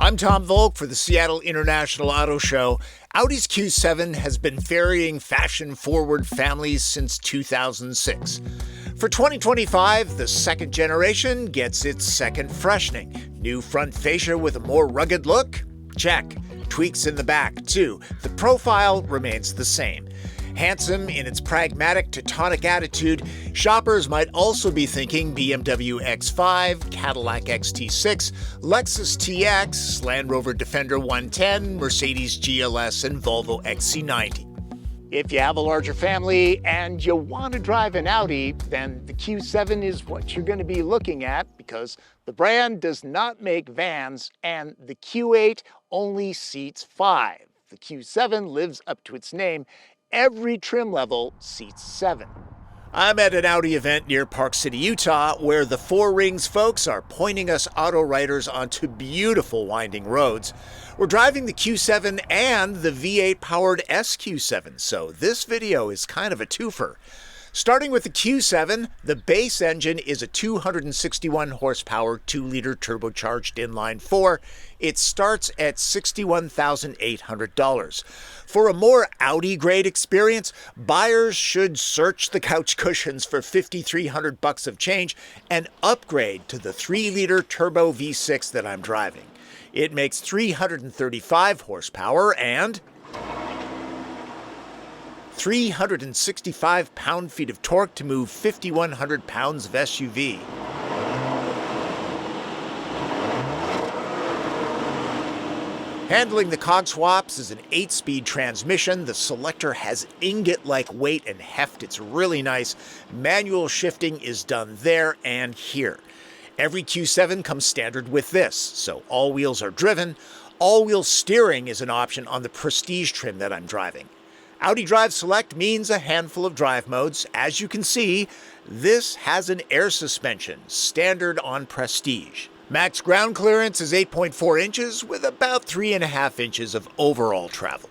I'm Tom Voelk for the Seattle International Auto Show. Audi's Q7 has been ferrying fashion-forward families since 2006. For 2025, the second generation gets its second freshening. New front fascia with a more rugged look? Check. Tweaks in the back, too. The profile remains the same. Handsome in its pragmatic Teutonic attitude, shoppers might also be thinking BMW X5, Cadillac XT6, Lexus TX, Land Rover Defender 110, Mercedes GLS, and Volvo XC90. If you have a larger family and you want to drive an Audi, then the Q7 is what you're going to be looking at because the brand does not make vans and the Q8 only seats 5. The Q7 lives up to its name. Every trim level seats 7. I'm at an Audi event near Park City, Utah, where the Four Rings folks are pointing us auto riders onto beautiful winding roads. We're driving the Q7 and the V8-powered SQ7, so this video is kind of a twofer. Starting with the Q7, the base engine is a 261 horsepower 2-liter turbocharged inline-4. It starts at $61,800. For a more Audi-grade experience, buyers should search the couch cushions for $5,300 of change and upgrade to the 3-liter turbo V6 that I'm driving. It makes 335 horsepower and 365 pound-feet of torque to move 5,100 pounds of SUV. Handling the cog swaps is an 8-speed transmission. The selector has ingot-like weight and heft. It's really nice. Manual shifting is done there and here. Every Q7 comes standard with this, so all wheels are driven. All-wheel steering is an option on the Prestige trim that I'm driving. Audi Drive Select means a handful of drive modes. As you can see, this has an air suspension, standard on Prestige. Max ground clearance is 8.4 inches with about 3.5 inches of overall travel.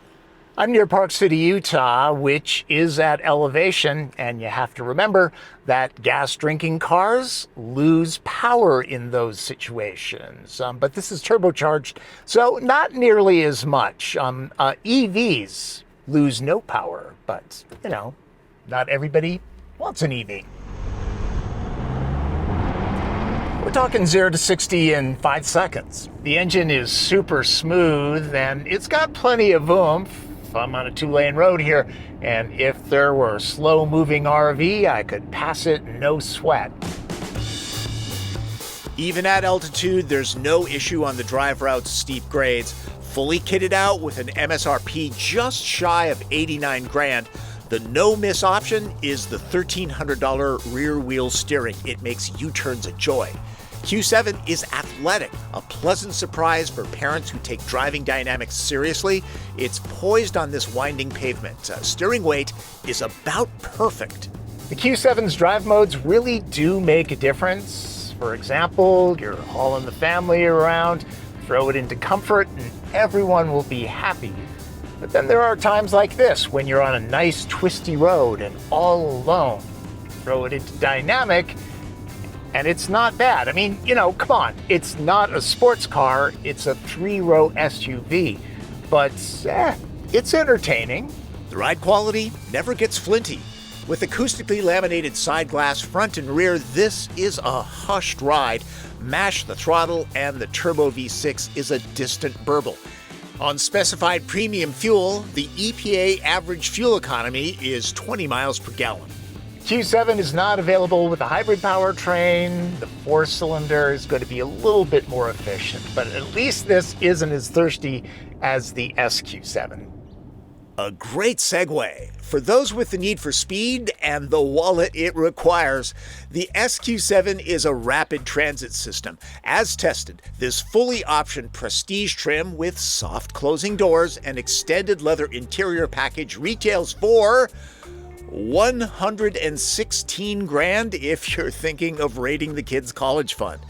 I'm near Park City, Utah, which is at elevation, and you have to remember that gas-drinking cars lose power in those situations. But this is turbocharged, so not nearly as much. EVs lose no power, but, not everybody wants an EV. We're talking 0 to 60 in 5 seconds. The engine is super smooth and it's got plenty of oomph. I'm on a 2-lane road here, and if there were a slow-moving RV, I could pass it no sweat. Even at altitude, there's no issue on the drive route's steep grades. Fully kitted out with an MSRP just shy of $89,000. The no-miss option is the $1,300 rear-wheel steering. It makes U-turns a joy. Q7 is athletic, a pleasant surprise for parents who take driving dynamics seriously. It's poised on this winding pavement. Steering weight is about perfect. The Q7's drive modes really do make a difference. For example, you're hauling the family around, throw it into comfort, and everyone will be happy. But then there are times like this, when you're on a nice twisty road and all alone. Throw it into dynamic, and it's not bad. I mean, come on. It's not a sports car, it's a 3-row SUV. But, it's entertaining. The ride quality never gets flinty. With acoustically laminated side glass front and rear, this is a hushed ride. Mash the throttle, and the turbo V6 is a distant burble. On specified premium fuel, the EPA average fuel economy is 20 miles per gallon. Q7 is not available with a hybrid powertrain. The 4-cylinder is going to be a little bit more efficient, but at least this isn't as thirsty as the SQ7. A great segue. For those with the need for speed and the wallet it requires, the SQ7 is a rapid transit system. As tested, this fully optioned Prestige trim with soft closing doors and extended leather interior package retails for $116,000 if you're thinking of raiding the kids' college fund.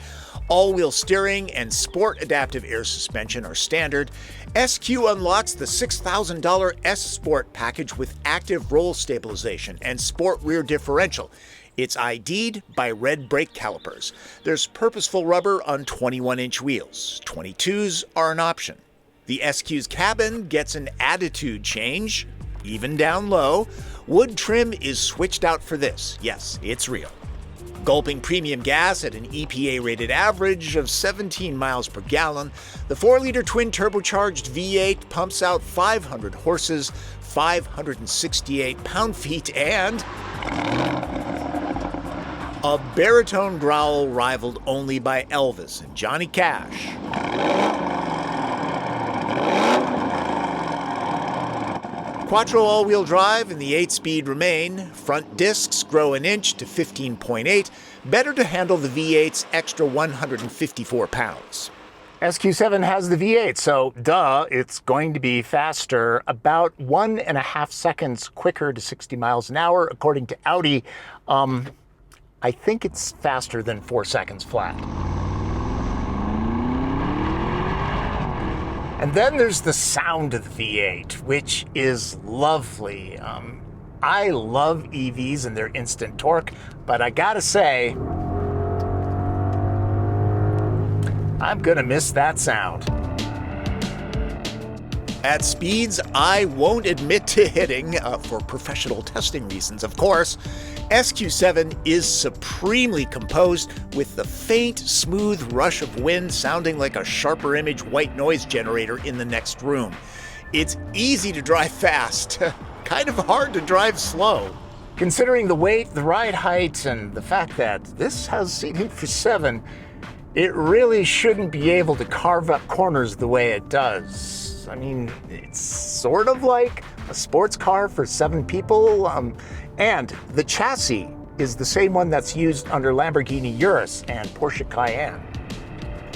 All-wheel steering and sport adaptive air suspension are standard. SQ unlocks the $6,000 S Sport package with active roll stabilization and sport rear differential. It's ID'd by red brake calipers. There's purposeful rubber on 21-inch wheels. 22s are an option. The SQ's cabin gets an attitude change, even down low. Wood trim is switched out for this. Yes, it's real. Gulping premium gas at an EPA-rated average of 17 miles per gallon, the 4-liter twin-turbocharged V8 pumps out 500 horses, 568 pound-feet, and a baritone growl rivaled only by Elvis and Johnny Cash. Quattro all-wheel drive and the 8-speed remain. Front discs grow an inch to 15.8, better to handle the V8's extra 154 pounds. SQ7 has the V8, so duh, it's going to be faster, about 1.5 seconds quicker to 60 miles an hour, according to Audi. I think it's faster than 4 seconds flat. And then there's the sound of the V8, which is lovely. I love EVs and their instant torque, but I gotta say, I'm gonna miss that sound. At speeds I won't admit to hitting, for professional testing reasons, of course, SQ7 is supremely composed with the faint, smooth rush of wind sounding like a sharper image white noise generator in the next room. It's easy to drive fast, kind of hard to drive slow. Considering the weight, the ride height, and the fact that this has seating for 7, it really shouldn't be able to carve up corners the way it does. I mean, it's sort of like a sports car for 7 people, and the chassis is the same one that's used under Lamborghini Urus and Porsche Cayenne.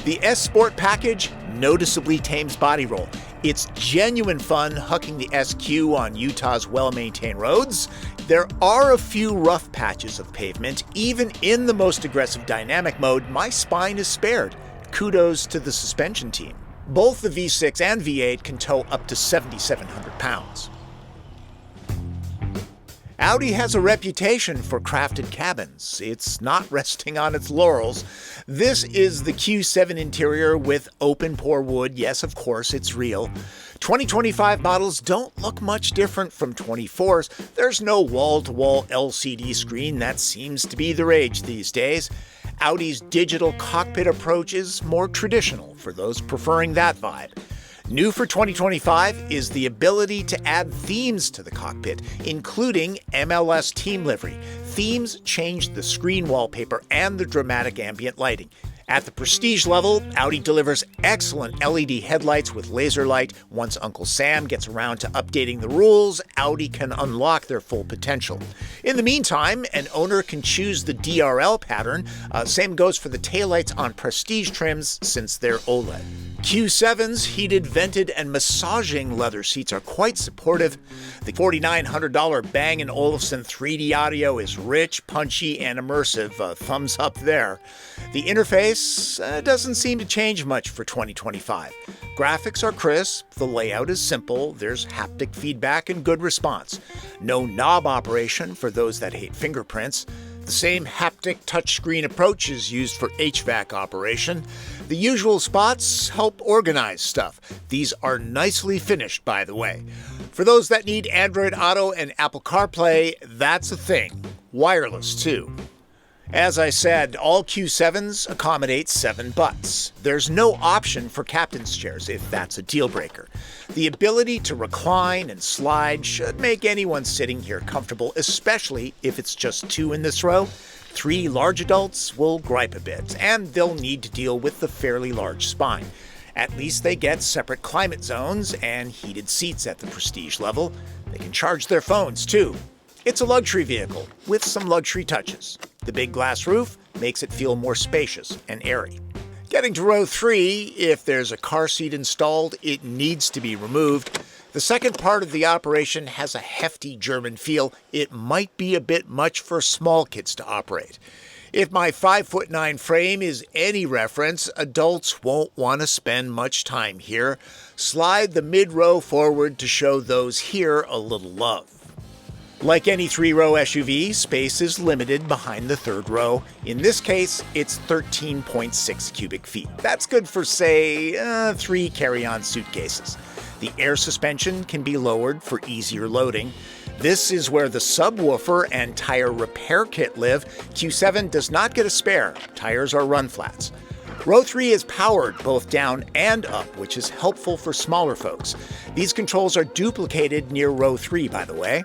The S Sport package noticeably tames body roll. It's genuine fun hucking the SQ on Utah's well-maintained roads. There are a few rough patches of pavement. Even in the most aggressive dynamic mode, my spine is spared. Kudos to the suspension team. Both the V6 and V8 can tow up to 7,700 pounds. Audi has a reputation for crafted cabins. It's not resting on its laurels. This is the Q7 interior with open-pore wood. Yes, of course, it's real. 2025 models don't look much different from 24s. There's no wall-to-wall LCD screen. That seems to be the rage these days. Audi's digital cockpit approach is more traditional for those preferring that vibe. New for 2025 is the ability to add themes to the cockpit, including MLS team livery. Themes change the screen wallpaper and the dramatic ambient lighting. At the prestige level, Audi delivers excellent LED headlights with laser light. Once Uncle Sam gets around to updating the rules, Audi can unlock their full potential. In the meantime, an owner can choose the DRL pattern. Same goes for the taillights on prestige trims since they're OLED. Q7's heated, vented, and massaging leather seats are quite supportive. The $4,900 Bang & Olufsen 3D audio is rich, punchy, and immersive. Thumbs up there. The interface doesn't seem to change much for 2025. Graphics are crisp, the layout is simple, there's haptic feedback and good response. No knob operation for those that hate fingerprints. The same haptic touchscreen approach is used for HVAC operation. The usual spots help organize stuff. These are nicely finished, by the way. For those that need Android Auto and Apple CarPlay, that's a thing. Wireless, too. As I said, all Q7s accommodate 7 butts. There's no option for captain's chairs if that's a deal breaker. The ability to recline and slide should make anyone sitting here comfortable, especially if it's just 2 in this row. 3 large adults will gripe a bit, and they'll need to deal with the fairly large spine. At least they get separate climate zones and heated seats at the prestige level. They can charge their phones, too. It's a luxury vehicle with some luxury touches. The big glass roof makes it feel more spacious and airy. Getting to row 3, if there's a car seat installed, it needs to be removed. The second part of the operation has a hefty German feel. It might be a bit much for small kids to operate. If my 5'9" frame is any reference, adults won't want to spend much time here. Slide the mid-row forward to show those here a little love. Like any three-row SUV, space is limited behind the third row. In this case, it's 13.6 cubic feet. That's good for, say, 3 carry-on suitcases. The air suspension can be lowered for easier loading. This is where the subwoofer and tire repair kit live. Q7 does not get a spare. Tires are run flats. Row 3 is powered both down and up, which is helpful for smaller folks. These controls are duplicated near row 3, by the way.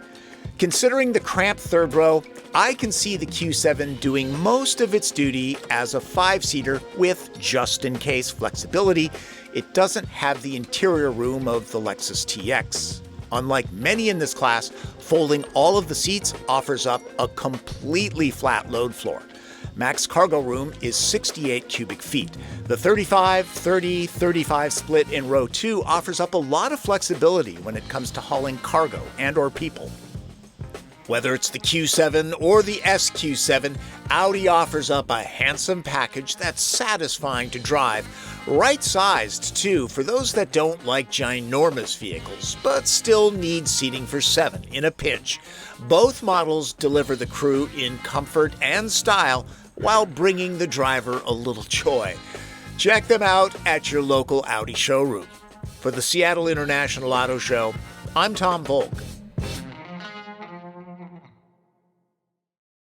Considering the cramped third row, I can see the Q7 doing most of its duty as a 5-seater with just-in-case flexibility. It doesn't have the interior room of the Lexus TX. Unlike many in this class, folding all of the seats offers up a completely flat load floor. Max cargo room is 68 cubic feet. The 35-30-35 split in row 2 offers up a lot of flexibility when it comes to hauling cargo and/or people. Whether it's the Q7 or the SQ7, Audi offers up a handsome package that's satisfying to drive. Right-sized, too, for those that don't like ginormous vehicles, but still need seating for 7 in a pinch. Both models deliver the crew in comfort and style while bringing the driver a little joy. Check them out at your local Audi showroom. For the Seattle International Auto Show, I'm Tom Voelk.